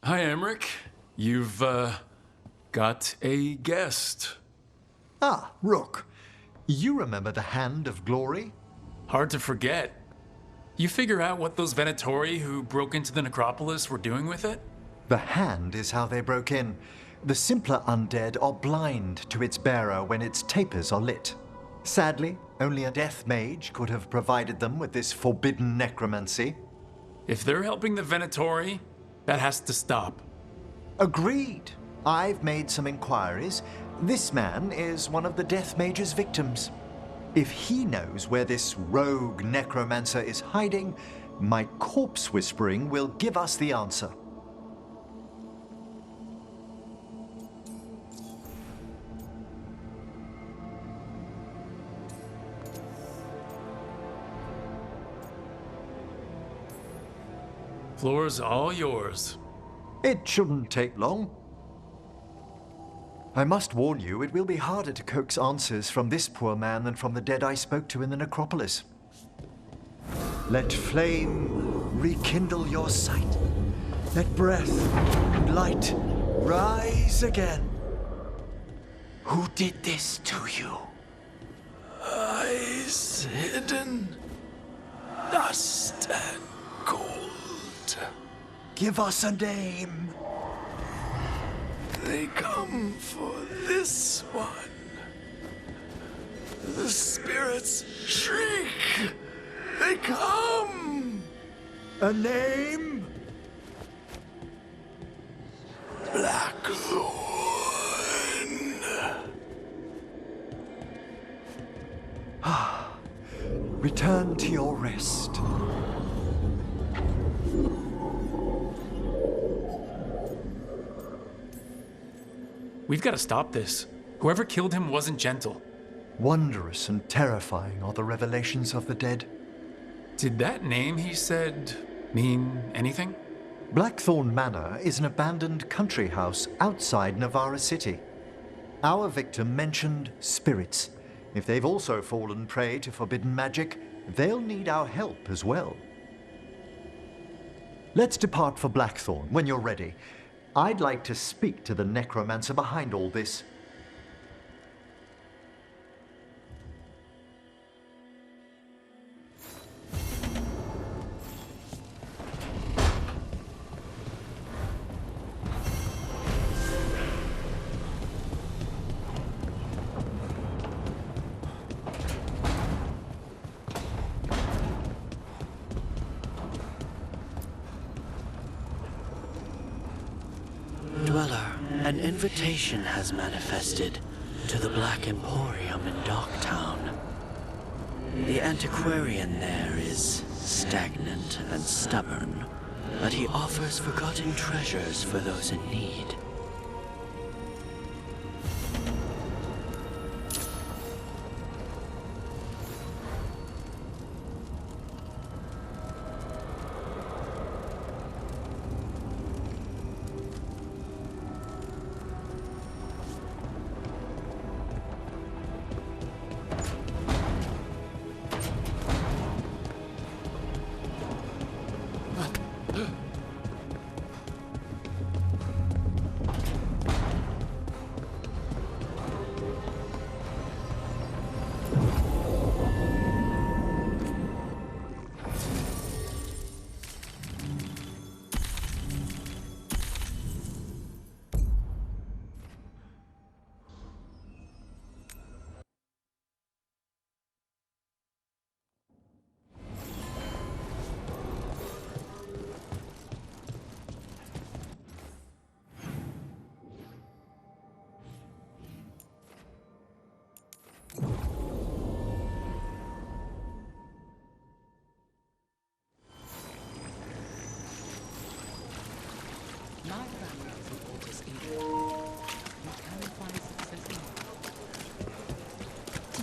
Hi, Emmerich. You've, got a guest. Ah, Rook. You remember the Hand of Glory? Hard to forget. You figure out what those Venatori who broke into the necropolis were doing with it? The Hand is how they broke in. The simpler undead are blind to its bearer when its tapers are lit. Sadly, only a death mage could have provided them with this forbidden necromancy. If they're helping the Venatori, that has to stop. Agreed. I've made some inquiries. This man is one of the death mage's victims. If he knows where this rogue necromancer is hiding, my corpse whispering will give us the answer. Floor's all yours. It shouldn't take long. I must warn you, it will be harder to coax answers from this poor man than from the dead I spoke to in the necropolis. Let flame rekindle your sight. Let breath and light rise again. Who did this to you? Eyes hidden, dust and gold. Give us a name. They come for this one. The spirits shriek. They come. A name? Blackthorn. Return to your rest. We've got to stop this. Whoever killed him wasn't gentle. Wondrous and terrifying are the revelations of the dead. Did that name he said mean anything? Blackthorn Manor is an abandoned country house outside Navarra City. Our victim mentioned spirits. If they've also fallen prey to forbidden magic, they'll need our help as well. Let's depart for Blackthorn when you're ready. I'd like to speak to the necromancer behind all this. Dweller, an invitation has manifested to the Black Emporium in Docktown. The antiquarian there is stagnant and stubborn, but he offers forgotten treasures for those in need.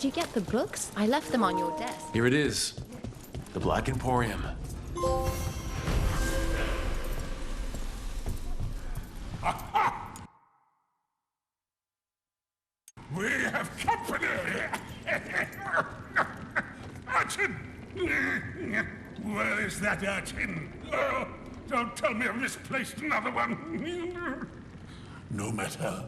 Did you get the books? I left them on your desk. Here it is. The Black Emporium. We have company! Urchin! Where is that urchin? Oh, Don't tell me I've misplaced another one. No matter.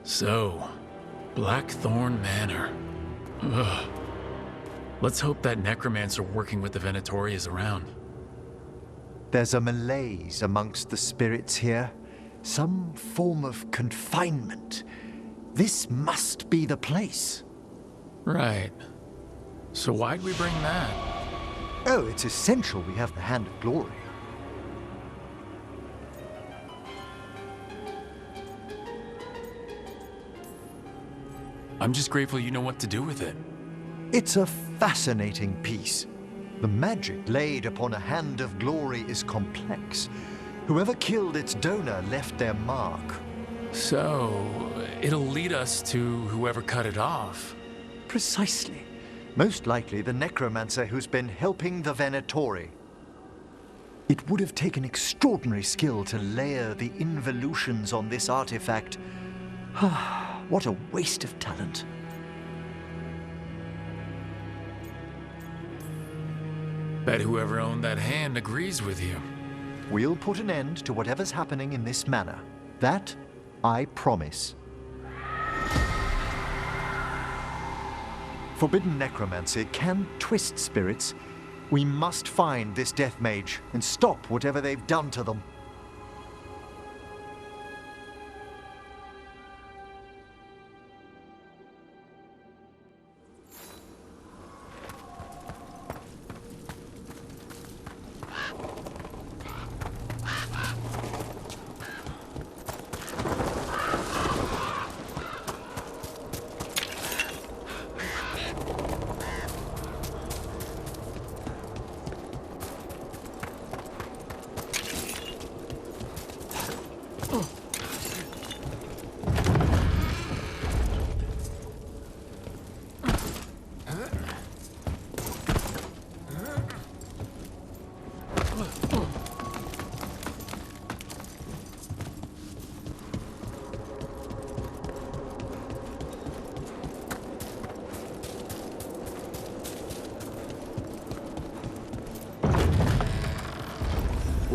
So, Blackthorn Manor. Ugh. Let's hope that necromancer working with the Venatori is around. There's a malaise amongst the spirits here. Some form of confinement. This must be the place. Right. So why'd we bring that? Oh, it's essential we have the Hand of Glory. I'm just grateful you know what to do with it. It's a fascinating piece. The magic laid upon a Hand of Glory is complex. Whoever killed its donor left their mark. So, it'll lead us to whoever cut it off. Precisely. Most likely the necromancer who's been helping the Venatori. It would have taken extraordinary skill to layer the involutions on this artifact. What a waste of talent. Bet whoever owned that hand agrees with you. We'll put an end to whatever's happening in this manor. That, I promise. Forbidden necromancy can twist spirits. We must find this death mage and stop whatever they've done to them.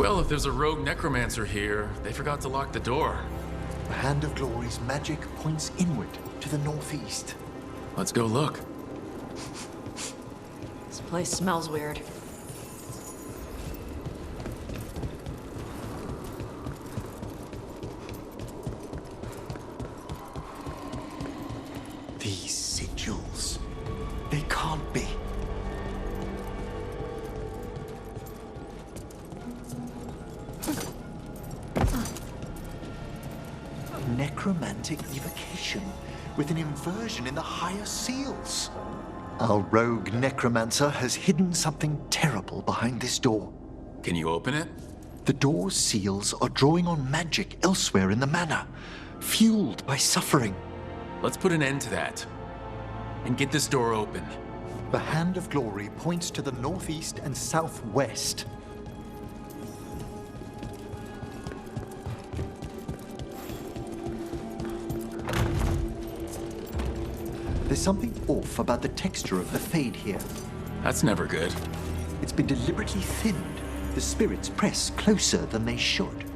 Well, if there's a rogue necromancer here, they forgot to lock the door. The Hand of Glory's magic points inward to the northeast. Let's go look. This place smells weird. These sigils. They can't be. Necromantic evocation with an inversion in the higher seals. Our rogue necromancer has hidden something terrible behind this door. Can you open it? The door's seals are drawing on magic elsewhere in the manor, fueled by suffering. Let's put an end to that. And get this door open. The Hand of Glory points to the northeast and southwest. There's something off about the texture of the fade here. That's never good. It's been deliberately thinned. The spirits press closer than they should.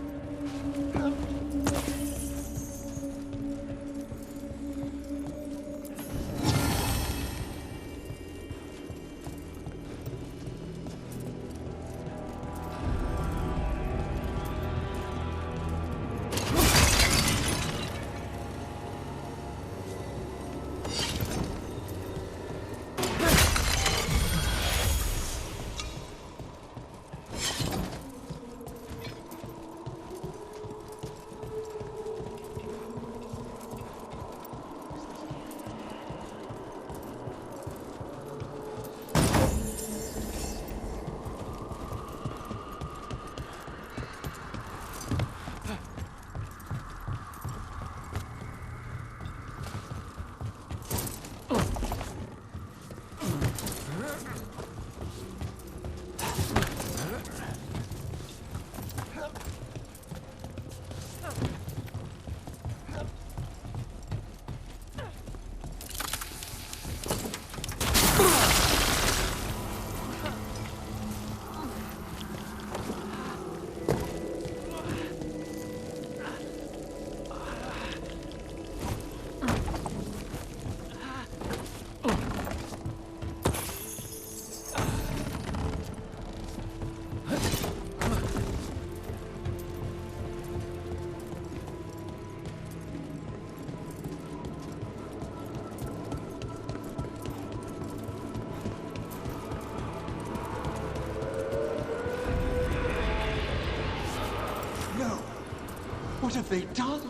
What have they done?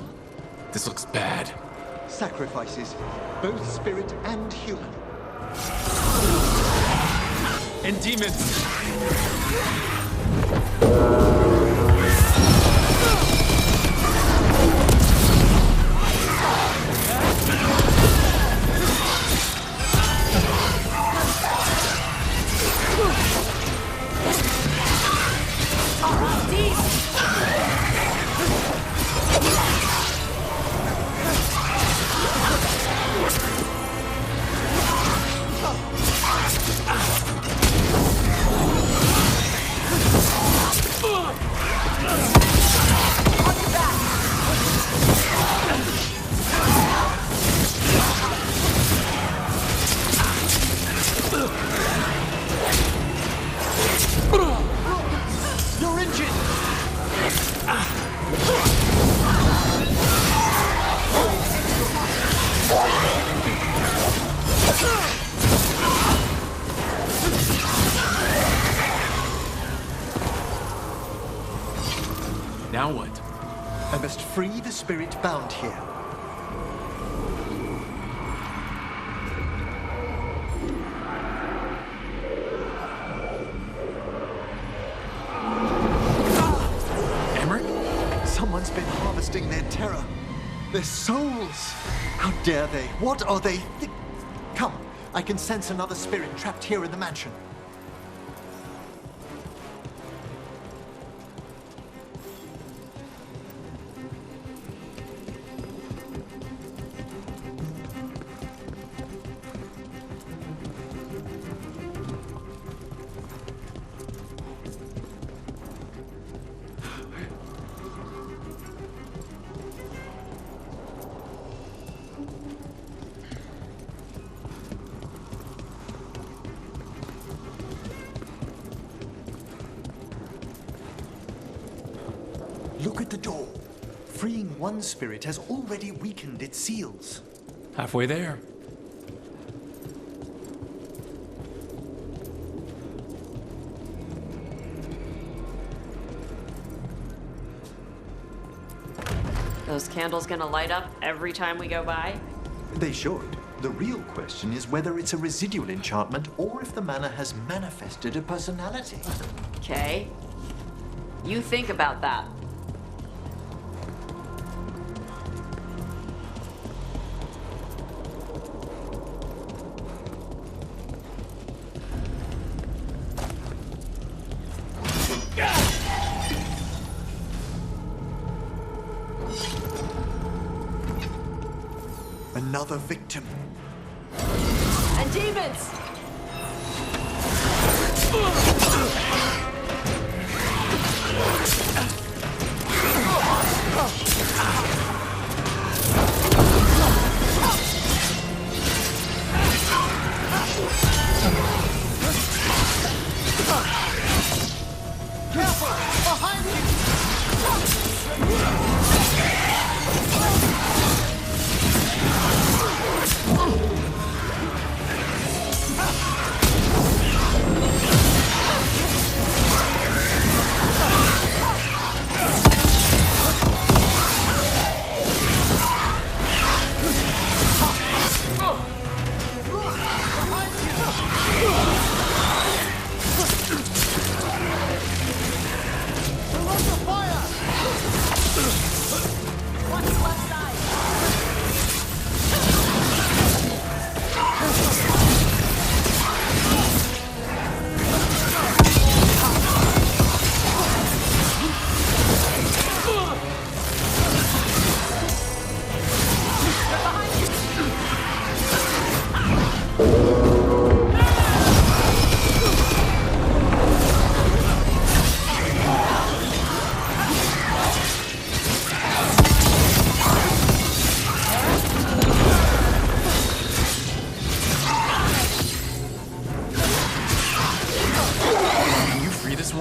This looks bad. Sacrifices, both spirit and human. And demons! You're injured! Now what? I must free the spirit bound here. Emmerich? Someone's been harvesting their terror. Their souls. How dare they? What are they? Come, I can sense another spirit trapped here in the mansion. Look at the door. Freeing one spirit has already weakened its seals. Halfway there. Those candles gonna light up every time we go by? They should. The real question is whether it's a residual enchantment or if the manor has manifested a personality. Okay. You think about that. Another victim. And demons!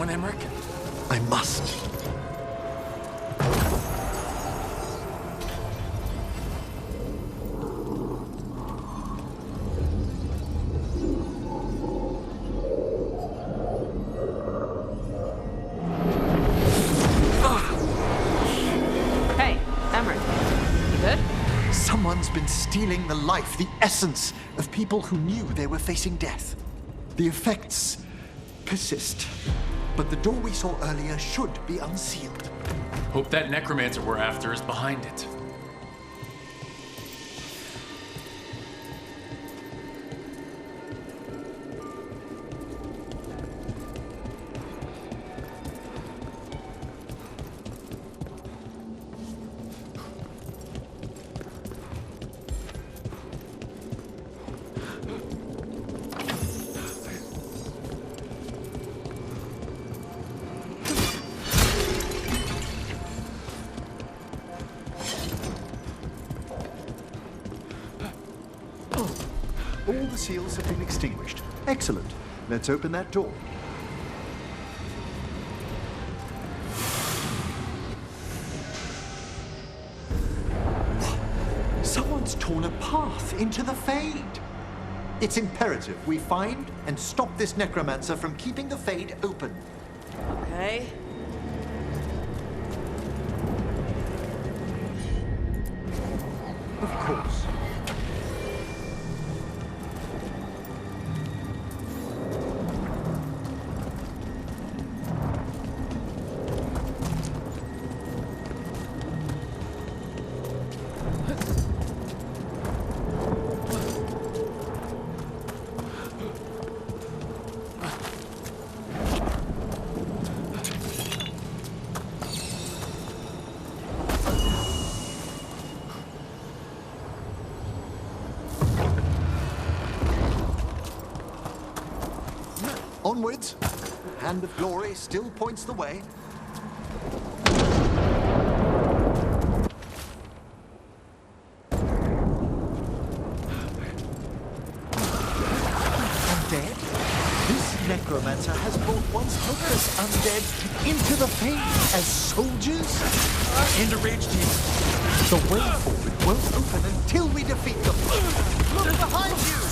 Emmerich? I must. Hey, Emmerich. You good? Someone's been stealing the life, the essence of people who knew they were facing death. The effects persist. But the door we saw earlier should be unsealed. Hope that necromancer we're after is behind it. All the seals have been extinguished. Excellent. Let's open that door. Someone's torn a path into the Fade. It's imperative we find and stop this necromancer from keeping the Fade open. Okay. Of course. Onwards. The hand of glory still points the way. Undead? This necromancer has brought once hopeless undead into the Fade as soldiers? And a rage team. The way forward won't open until we defeat them. Look behind you!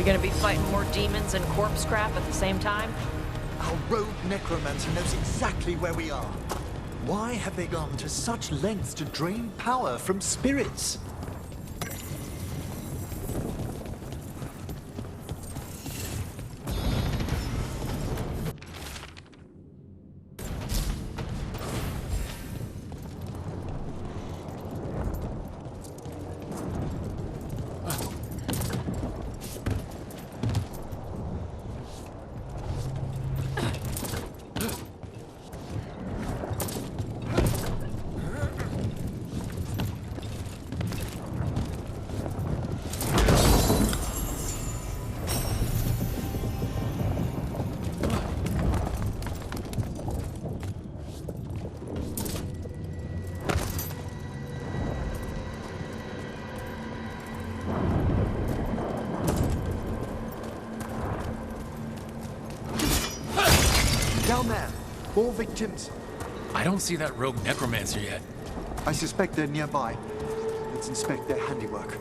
Gonna be fighting more demons and corpse scrap at the same time? Our rogue necromancer knows exactly where we are. Why have they gone to such lengths to drain power from spirits? Down there. More victims. I don't see that rogue necromancer yet. I suspect they're nearby. Let's inspect their handiwork.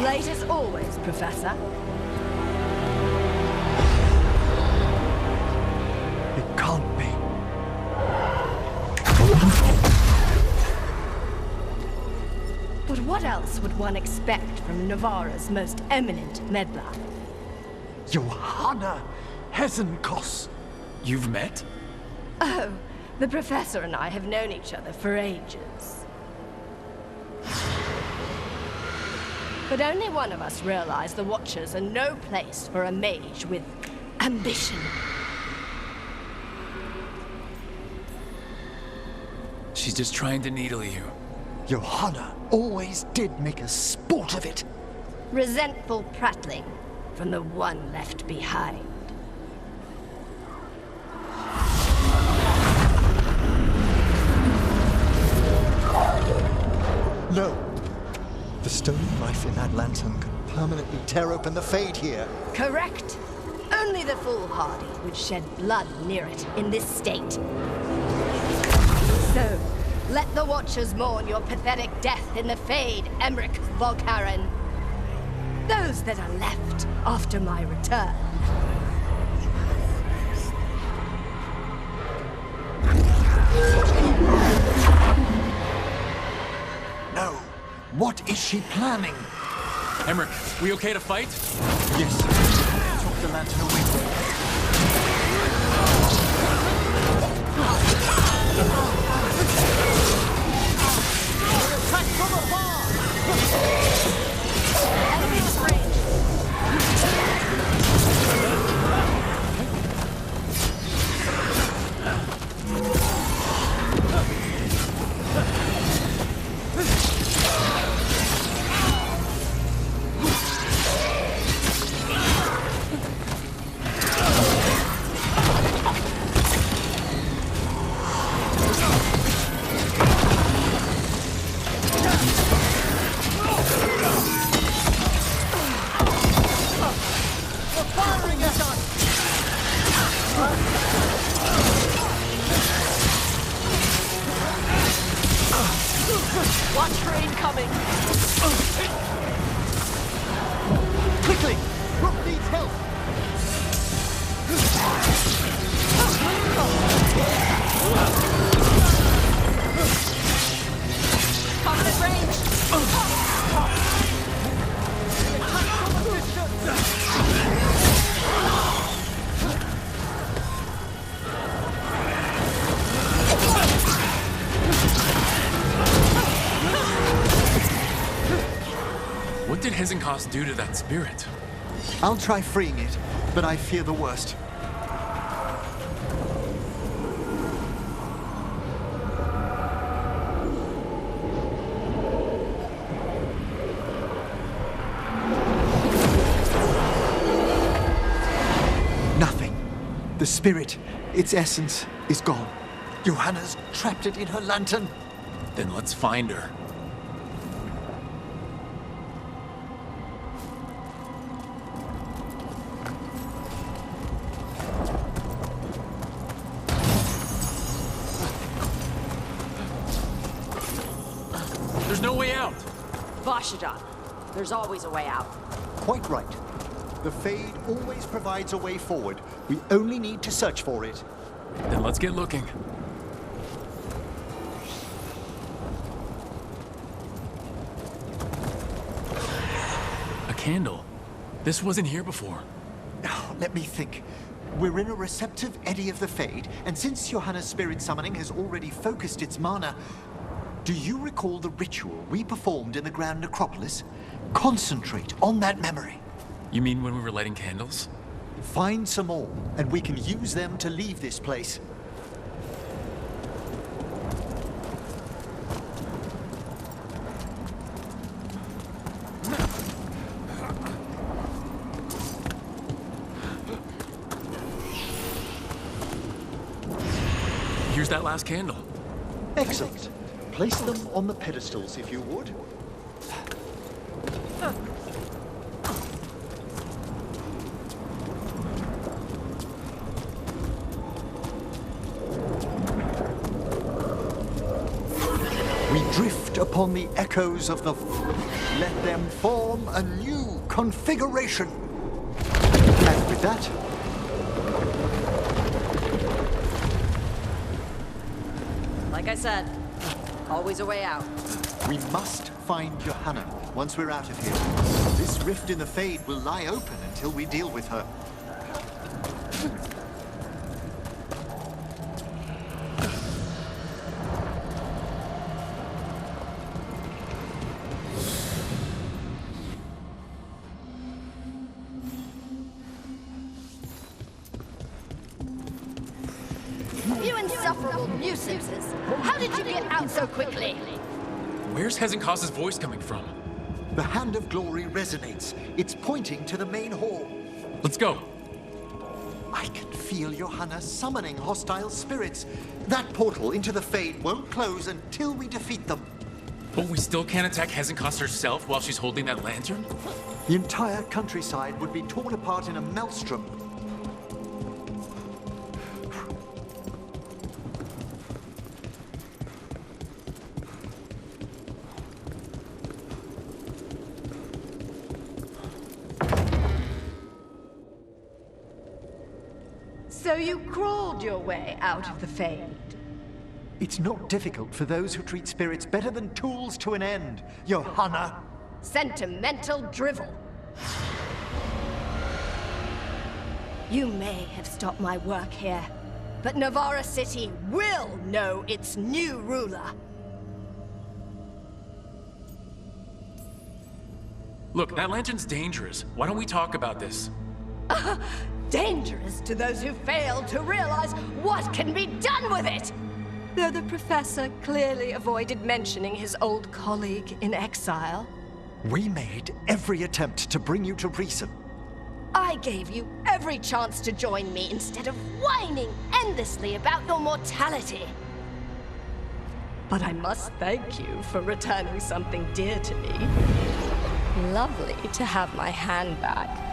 Late as always, Professor. It can't be. But what else would one expect from Navarra's most eminent meddler? Johanna Hesenkos. You've met? Oh, the Professor and I have known each other for ages. But only one of us realized the Watchers are no place for a mage with ambition. She's just trying to needle you. Johanna always did make a sport of it. Resentful prattling from the one left behind. No. The stone knife in that lantern could permanently tear open the Fade here. Correct. Only the foolhardy would shed blood near it in this state. So, let the Watchers mourn your pathetic death in the Fade, Emmerich Volkaren. Those that are left after my return. No. What is she planning? Emmerich, we okay to fight? Yes. Took the lantern away. Attack from afar! Enemy's range. Watch for incoming. Quickly! Rook needs help! Covenant range. What did Hezenkos do to that spirit? I'll try freeing it, but I fear the worst. Nothing. The spirit, its essence, is gone. Johanna's trapped it in her lantern. Then let's find her. There's no way out. Vashadan. There's always a way out. Quite right. The Fade always provides a way forward. We only need to search for it. Then let's get looking. A candle. This wasn't here before. Oh, let me think. We're in a receptive eddy of the Fade, and since Johanna's spirit summoning has already focused its mana, do you recall the ritual we performed in the Grand Necropolis? Concentrate on that memory. You mean when we were lighting candles? Find some more, and we can use them to leave this place. Here's that last candle. Excellent. Place them on the pedestals, if you would. We drift upon the echoes of the... Let them form a new configuration. And with that... Like I said, always a way out. We must find Johanna once we're out of here. This rift in the Fade will lie open until we deal with her. You insufferable nuisances! How did you get out so quickly? Where's Hezenkos' voice coming from? The Hand of Glory resonates. It's pointing to the main hall. Let's go. I can feel Johanna summoning hostile spirits. That portal into the Fade won't close until we defeat them. But we still can't attack Hezenkos herself while she's holding that lantern? The entire countryside would be torn apart in a maelstrom. So you crawled your way out of the Fade. It's not difficult for those who treat spirits better than tools to an end, Johanna. Sentimental drivel. You may have stopped my work here, but Navarra City will know its new ruler. Look, that lantern's dangerous. Why don't we talk about this? Dangerous to those who fail to realize what can be done with it! Though the professor clearly avoided mentioning his old colleague in exile. We made every attempt to bring you to reason. I gave you every chance to join me instead of whining endlessly about your mortality. But I must thank you for returning something dear to me. Lovely to have my hand back.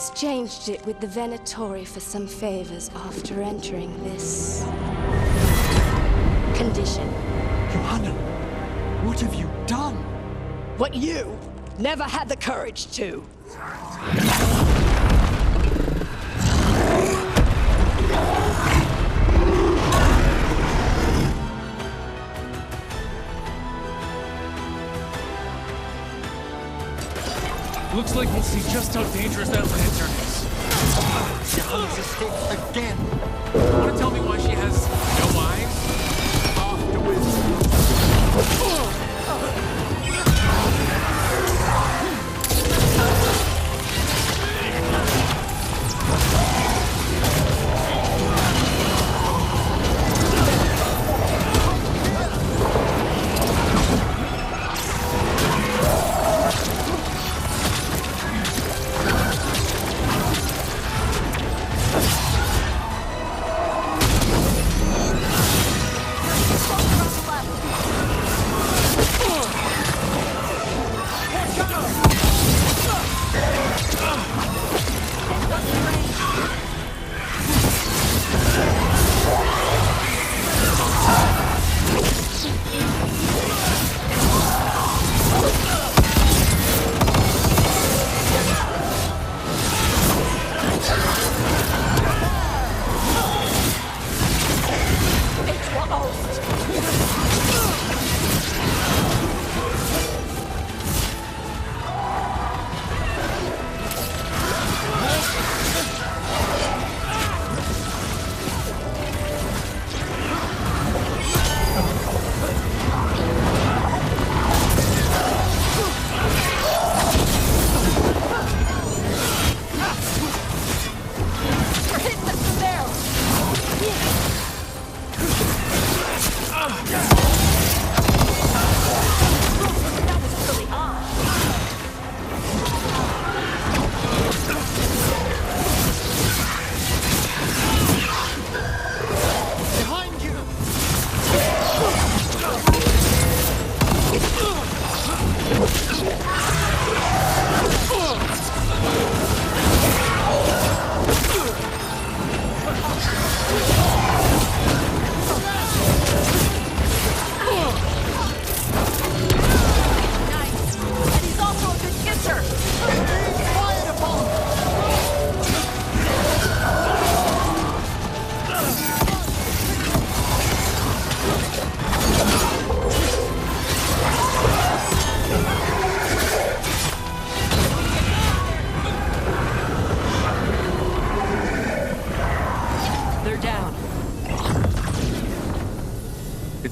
exchanged it with the Venatori for some favors after entering this condition. Johanna, what have you done? What you never had the courage to. Looks like we'll see just how dangerous that lantern is. Johanna's escaped again. Want to tell me why she has no eyes?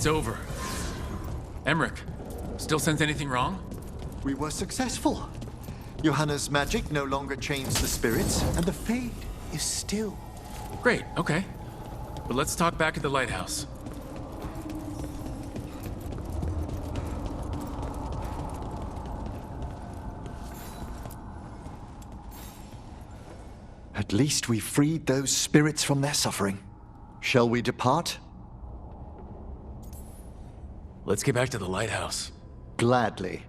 It's over. Emmerich, still sense anything wrong? We were successful. Johanna's magic no longer chains the spirits, and the fade is still. Great, okay. But let's talk back at the lighthouse. At least we freed those spirits from their suffering. Shall we depart? Let's get back to the lighthouse. Gladly.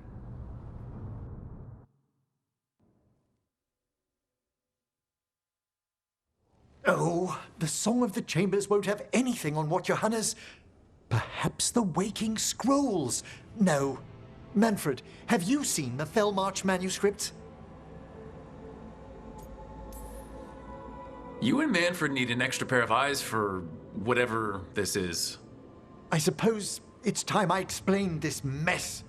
Oh, the Song of the Chambers won't have anything on what Johanna's... Perhaps the Waking Scrolls? No. Manfred, have you seen the Fellmarch manuscripts? You and Manfred need an extra pair of eyes for whatever this is. I suppose it's time I explained this mess.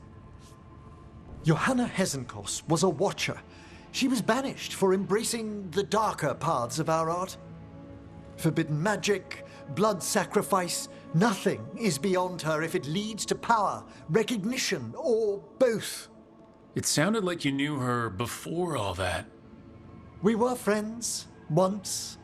Johanna Hesenkos was a watcher. She was banished for embracing the darker paths of our art. Forbidden magic, blood sacrifice, nothing is beyond her if it leads to power, recognition, or both. It sounded like you knew her before all that. We were friends, once.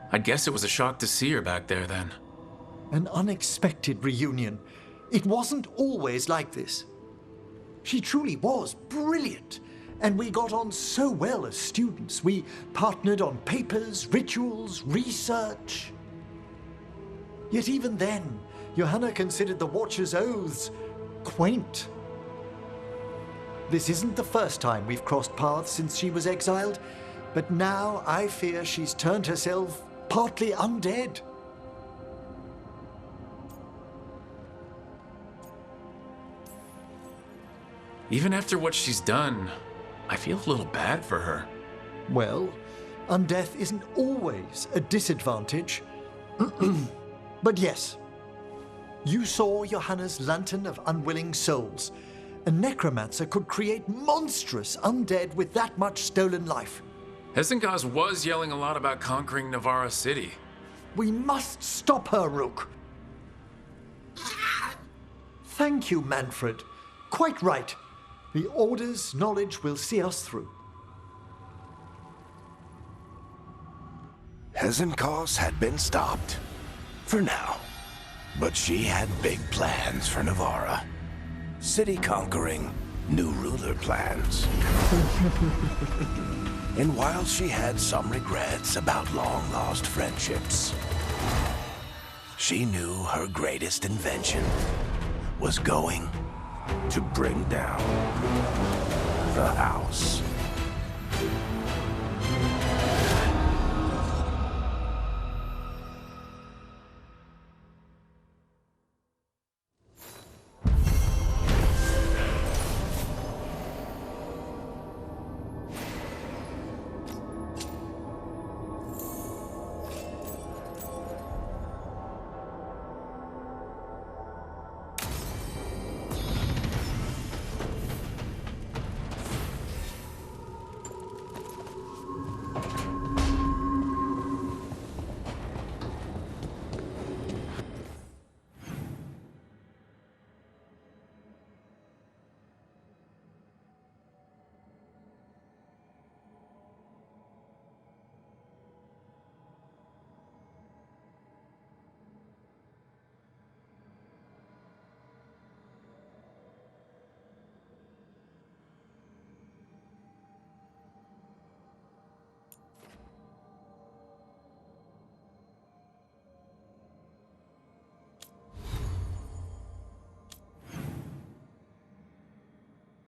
I guess it was a shock to see her back there then. An unexpected reunion. It wasn't always like this. She truly was brilliant, and we got on so well as students. We partnered on papers, rituals, research. Yet even then, Johanna considered the Watcher's oaths quaint. This isn't the first time we've crossed paths since she was exiled, but now I fear she's turned herself partly undead. Even after what she's done, I feel a little bad for her. Well, undeath isn't always a disadvantage. But yes, you saw Johanna's Lantern of Unwilling Souls. A necromancer could create monstrous undead with that much stolen life. Hesengaz was yelling a lot about conquering Navarra City. We must stop her, Rook. Thank you, Manfred. Quite right. The Order's knowledge will see us through. Hesengaz had been stopped. For now. But she had big plans for Navarra. City conquering, new ruler plans. And while she had some regrets about long-lost friendships, she knew her greatest invention was going to bring down the house.